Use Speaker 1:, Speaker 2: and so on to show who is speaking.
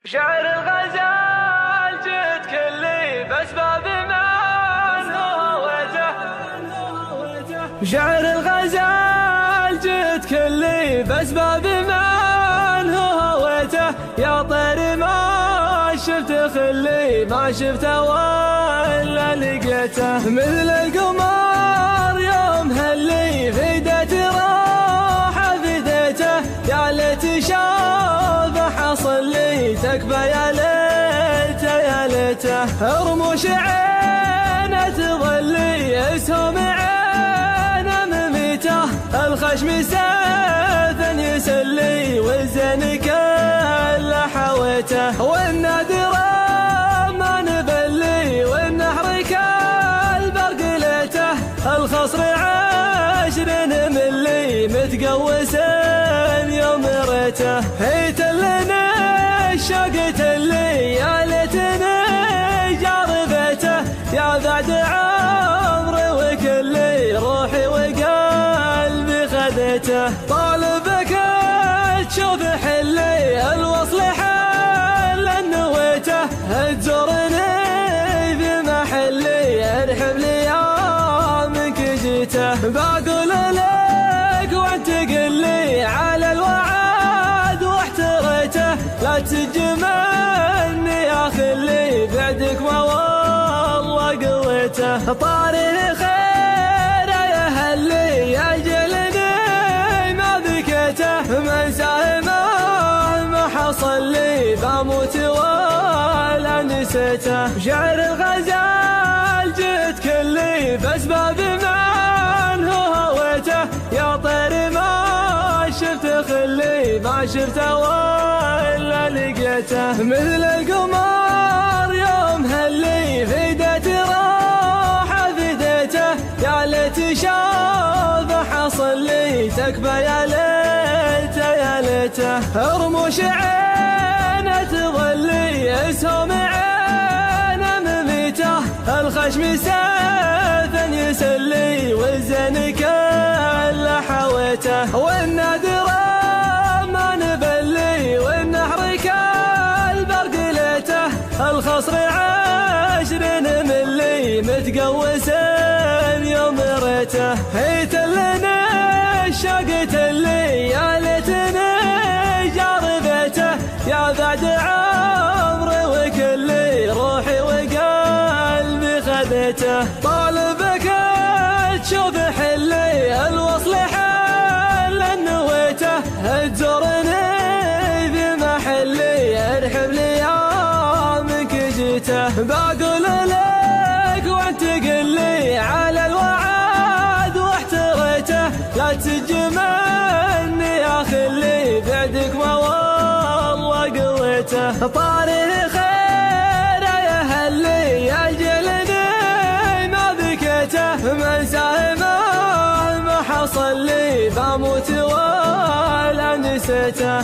Speaker 1: شعر الغزال جد كلي بأسباب من هويته. شعر الغزال جد كلي بأسباب من هويته. يا طير ما شفت خلي ما شفته ولا لقيته. مثل القمر يوم هلي فديت راح فديته. يا ليت شافه حصل لي تكفى يا ليته يا ليته. رموش عينه تظلي اسهم عينه مميته. الخشم سيف يسلي والزين كله حويته. والنادر ما نبلي والنحر كالبرق ليته. الخصر 20 ملي متقوس يوم ريته. هيت لنا الشوق تلي يا ليتني جار بيته. يا بعد عمري وكلي روحي وقلبي خذيته. طالبك تشوف حلي الوصل حل نويته. تزورني في محلي ارحب لي يا منك جيته. بقول لك وانت قل لي على الوعد واحتريته. لا تجمعني يا خلي بعدك ما والله قويته. طاري خير يا هلي يا جلني ما بكيته. من ساهمه ما حصل لي بموت ولا نسيته. شعر الغزال جد كلي بأسباب من هويته. يا طير ما شفت خلي ما شفته ولا لقيته. مثل القمر يوم هلي فديت راح فديته. يا ليت شافه حصل لي تكفى يا ليته يا ليته. رموش عينه تظلي اسهم عينه مميته. الخشم سيف يسلي والزين كله حويته. والنادر ما نبلي والنحر كالبرق ليته. الخصر 20 ملي متقوس يوم ريته. هيت لنا الشوق تلي يا ليتني جار بيته. يا بعد عمري وكلي روحي وقلبي خذيته. طالبك تشوف حلي الوصل حل نويته. تزورني في محلي ارحب لي يا منك جيته. بقول لك وانت قل لي على الوعد واحتريته. لا تجمعني يا خلي بعدك ما والله قويته. طاري خير يا هلي يا جلني ما بكيته. من ساهمه ما حصل لي بموت ولا نسيته.